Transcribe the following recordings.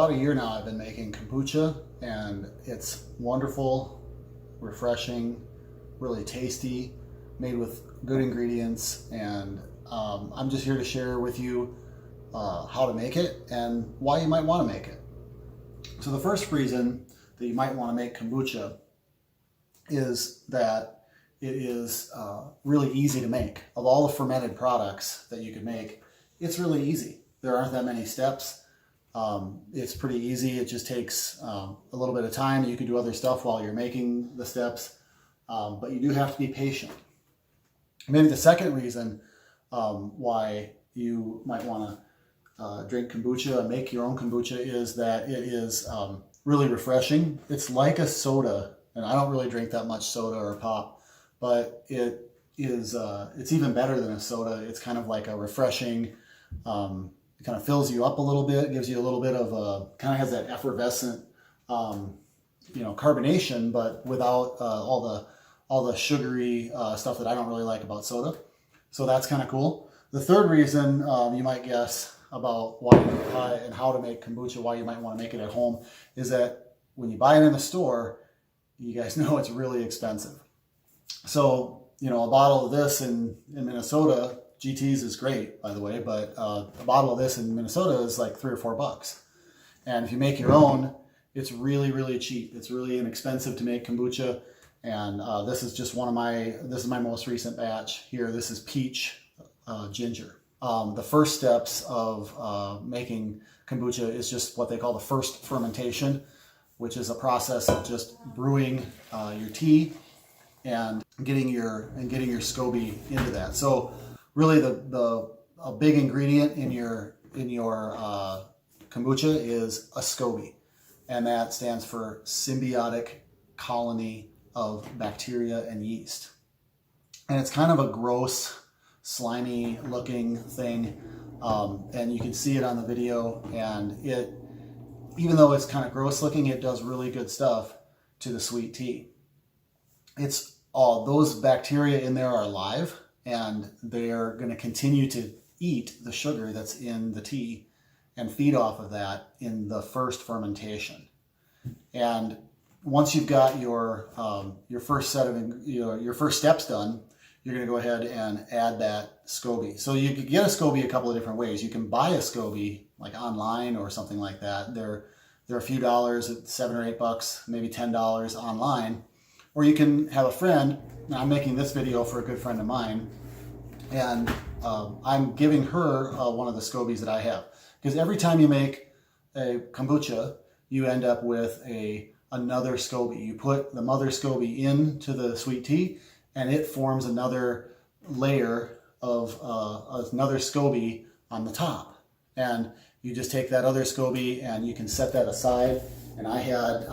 about a year now I've been making kombucha, and it's wonderful, refreshing, really tasty, made with good ingredients, and I'm just here to share with you how to make it and why you might want to make it. So the first reason that you might want to make kombucha is that it is really easy to make. Of all the fermented products that you could make, it's really easy. There aren't that many steps. It's pretty easy. It just takes a little bit of time. You can do other stuff while you're making the steps, but you do have to be patient. Maybe the second reason why you might want to drink kombucha and make your own kombucha is that it is really refreshing. It's like a soda, and I don't really drink that much soda or pop, but it is it's even better than a soda. It's kind of like a refreshing, it kind of fills you up a little bit, gives you a little bit of a, kind of has that effervescent, carbonation, but without all the sugary stuff that I don't really like about soda. So that's kind of cool. The third reason you might guess about why and how to make kombucha, why you might want to make it at home, is that when you buy it in the store, you guys know it's really expensive. So, a bottle of this in Minnesota, GT's is great, by the way, but a bottle of this in Minnesota is like $3 or $4. And if you make your own, it's really, really cheap. It's really inexpensive to make kombucha. And this is just this is my most recent batch here. This is peach ginger. The first steps of making kombucha is just what they call the first fermentation, which is a process of just brewing your tea and getting your SCOBY into that. So really a big ingredient in your kombucha is a SCOBY, and that stands for symbiotic colony of bacteria and yeast. And it's kind of a gross, slimy looking thing, and you can see it on the video, and even though it's kind of gross looking, it does really good stuff to the sweet tea. It's all those bacteria in there are alive, and they're going to continue to eat the sugar that's in the tea and feed off of that in the first fermentation. And once you've got your first set of your first steps done, you're going to go ahead and add that SCOBY. So you can get a SCOBY a couple of different ways. You can buy a SCOBY like online or something like that. They're a few dollars, $7 or $8, maybe $10 online. Or you can have a friend. Now, I'm making this video for a good friend of mine, and I'm giving her one of the SCOBYs that I have. Because every time you make a kombucha, you end up with another SCOBY. You put the mother SCOBY into the sweet tea, and it forms another layer of another SCOBY on the top. And you just take that other SCOBY and you can set that aside. And I had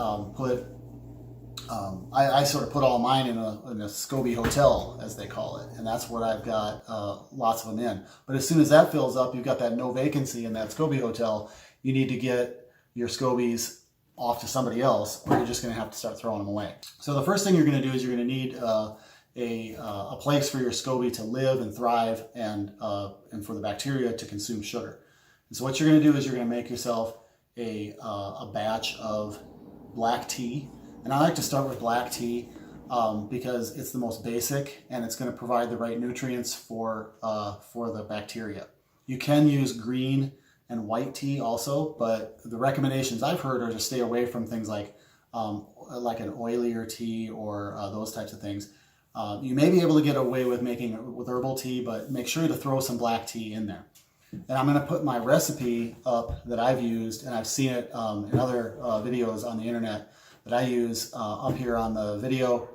I sort of put all mine in a SCOBY hotel, as they call it, and that's what I've got lots of them in. But as soon as that fills up, you've got that no vacancy in that SCOBY hotel. You need to get your SCOBYs off to somebody else, or you're just going to have to start throwing them away. So the first thing you're going to do is you're going to need a place for your SCOBY to live and thrive, and for the bacteria to consume sugar. And so what you're going to do is you're going to make yourself a batch of black tea. And I like to start with black tea because it's the most basic, and it's going to provide the right nutrients for the bacteria. You can use green and white tea also, but the recommendations I've heard are to stay away from things like an oilier tea or those types of things. You may be able to get away with making it with herbal tea, but make sure to throw some black tea in there. And I'm going to put my recipe up that I've used, and I've seen it in other videos on the internet that I use up here on the video.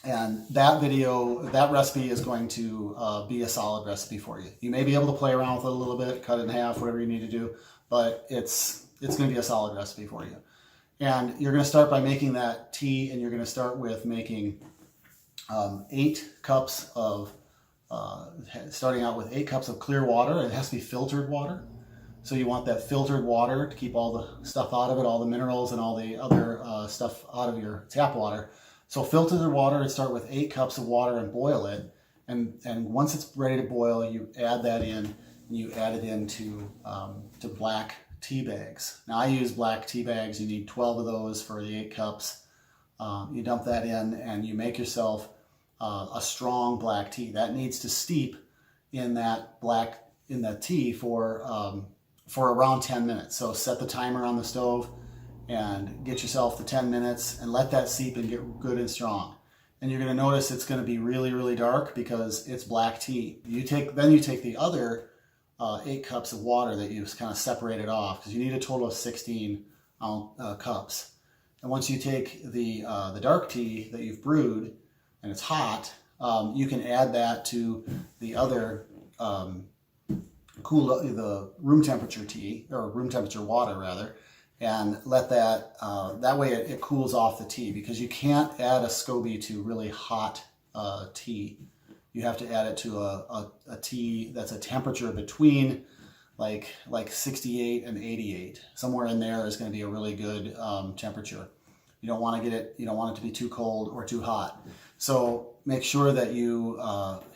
And that recipe is going to be a solid recipe for you. You may be able to play around with it a little bit, cut it in half, whatever you need to do, but it's going to be a solid recipe for you. And you're going to start by making that tea, and you're going to start with making 8 cups of, starting out with 8 cups of clear water. It has to be filtered water. So you want that filtered water to keep all the stuff out of it, all the minerals and all the other stuff out of your tap water. So filter the water and start with 8 cups of water and boil it. And once it's ready to boil, you add that in, and you add it into to black tea bags. Now I use black tea bags. You need 12 of those for the 8 cups. You dump that in and you make yourself a strong black tea. That needs to steep in that tea for around 10 minutes. So set the timer on the stove and get yourself to 10 minutes and let that seep and get good and strong. And you're going to notice it's going to be really, really dark because it's black tea. Then you take the other 8 cups of water that you've kind of separated off, because you need a total of 16 cups. And once you take the dark tea that you've brewed and it's hot, you can add that to the other the room temperature tea, or room temperature water rather, and let that way it cools off the tea, because you can't add a SCOBY to really hot tea. You have to add it to a tea that's a temperature between like 68 and 88. Somewhere in there is going to be a really good temperature. You don't want it to be too cold or too hot. So make sure that you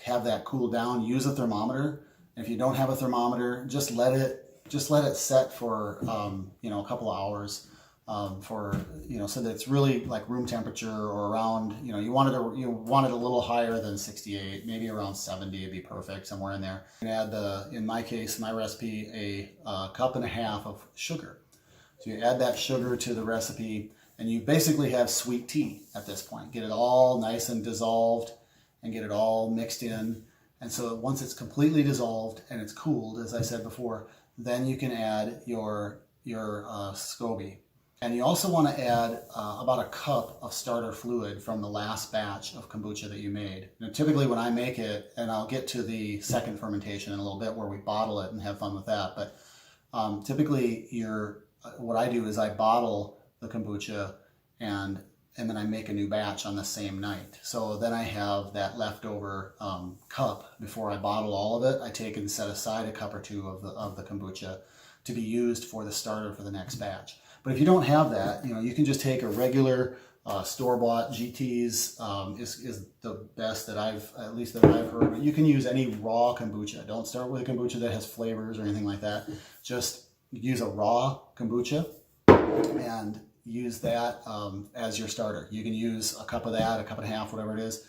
have that cool down. Use a thermometer. If you don't have a thermometer, just let it set for a couple of hours so that it's really like room temperature, or around, you want it a little higher than 68, maybe around 70 would be perfect, somewhere in there. You can add in my case, my recipe, a cup and a half of sugar. So you add that sugar to the recipe and you basically have sweet tea at this point. Get it all nice and dissolved and get it all mixed in. And so once it's completely dissolved and it's cooled, as I said before, then you can add your SCOBY. And you also want to add about a cup of starter fluid from the last batch of kombucha that you made. Now, typically when I make it, and I'll get to the second fermentation in a little bit where we bottle it and have fun with that, but typically what I do is I bottle the kombucha and then I make a new batch on the same night. So then I have that leftover cup. Before I bottle all of it, I take and set aside a cup or two of the kombucha to be used for the starter for the next batch. But if you don't have that, you can just take a regular store-bought GT's is the best that I've heard. But you can use any raw kombucha. Don't start with a kombucha that has flavors or anything like that. Just use a raw kombucha and use that as your starter. You can use a cup of that, a cup and a half, whatever it is.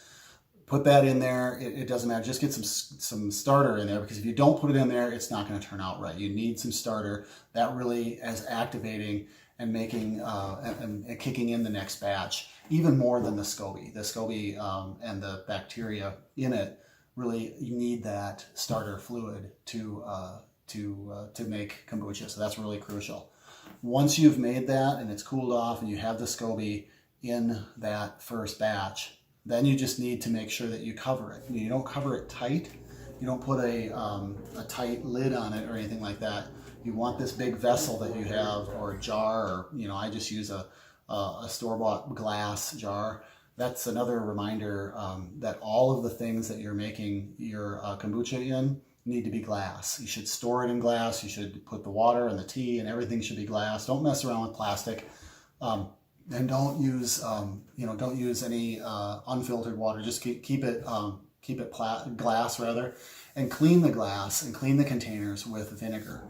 Put that in there. It doesn't matter. Just get some starter in there, because if you don't put it in there, it's not going to turn out right. You need some starter. That really is activating and making and kicking in the next batch even more than the SCOBY. The SCOBY and the bacteria in it, really, you need that starter fluid to make kombucha. So that's really crucial. Once you've made that and it's cooled off and you have the SCOBY in that first batch, then you just need to make sure that you cover it. You don't cover it tight. You don't put a tight lid on it or anything like that. You want this big vessel that you have, or a jar, or I just use a store-bought glass jar. That's another reminder that all of the things that you're making your kombucha in need to be glass. You should store it in glass. You should put the water and the tea and everything should be glass. Don't mess around with plastic. And don't use any unfiltered water. Just keep it glass rather, and clean the glass and clean the containers with vinegar.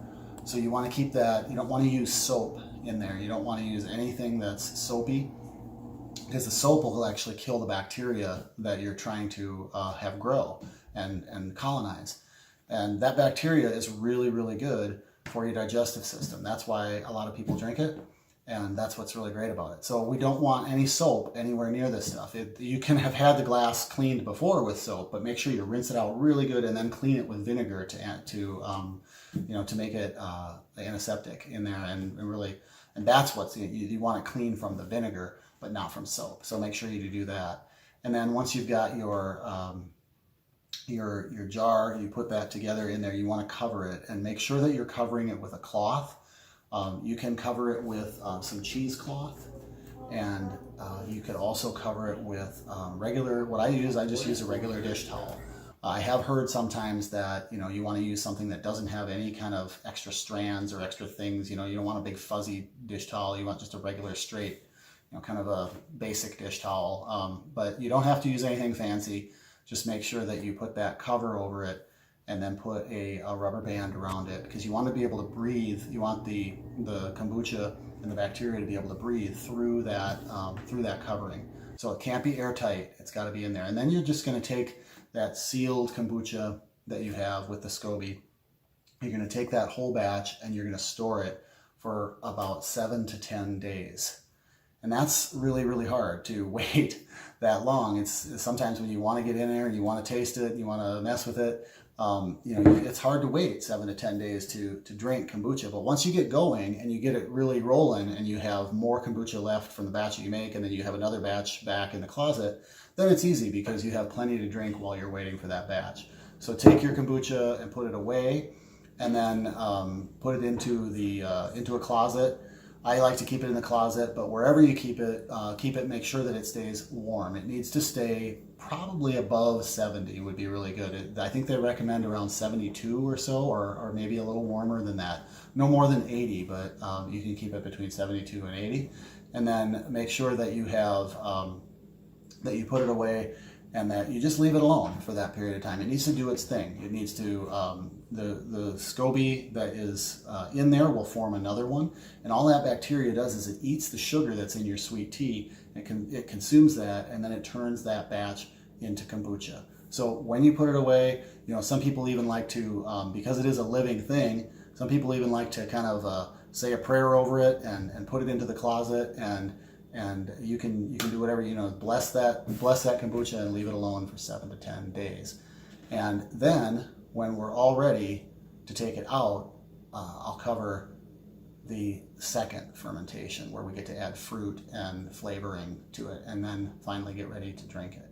So you want to keep that. You don't want to use soap in there. You don't want to use anything that's soapy, because the soap will actually kill the bacteria that you're trying to have grow and colonize. And that bacteria is really, really good for your digestive system. That's why a lot of people drink it. And that's what's really great about it. So we don't want any soap anywhere near this stuff. You can have had the glass cleaned before with soap, but make sure you rinse it out really good and then clean it with vinegar to make it antiseptic in there, and that's what's you want to clean from the vinegar, but not from soap. So make sure you do that. And then once you've got your jar, you put that together in there. You want to cover it and make sure that you're covering it with a cloth. You can cover it with some cheesecloth, and you could also cover it with regular, what I just use a regular dish towel. I have heard sometimes that, you want to use something that doesn't have any kind of extra strands or extra things. You don't want a big fuzzy dish towel. You want just a regular straight, kind of a basic dish towel. But you don't have to use anything fancy. Just make sure that you put that cover over it and then put a rubber band around it, because you want to be able to breathe. You want the kombucha and the bacteria to be able to breathe through that covering. So it can't be airtight. It's got to be in there. And then you're just going to take that sealed kombucha that you have with the SCOBY. You're going to take that whole batch and you're going to store it for about 7 to 10 days. And that's really, really hard to wait that long. It's sometimes when you want to get in there and you want to taste it, you want to mess with it, it's hard to wait 7 to 10 days to drink kombucha. But once you get going and you get it really rolling and you have more kombucha left from the batch that you make, and then you have another batch back in the closet, then it's easy because you have plenty to drink while you're waiting for that batch. So take your kombucha and put it away, and then put it into a closet. I like to keep it in the closet, but wherever you keep it, make sure that it stays warm. It needs to stay probably above 70 would be really good. I think they recommend around 72 or so, or maybe a little warmer than that. No more than 80, but you can keep it between 72 and 80. And then make sure that you have, that you put it away and that you just leave it alone for that period of time. It needs to do its thing. It needs to, the SCOBY that is in there will form another one, and all that bacteria does is it eats the sugar that's in your sweet tea, it consumes that, and then it turns that batch into kombucha. So when you put it away, some people even like to, because it is a living thing, some people even like to kind of say a prayer over it and put it into the closet, and you can do whatever, bless that kombucha and leave it alone for 7 to 10 days. And then when we're all ready to take it out, I'll cover the second fermentation, where we get to add fruit and flavoring to it, and then finally get ready to drink it.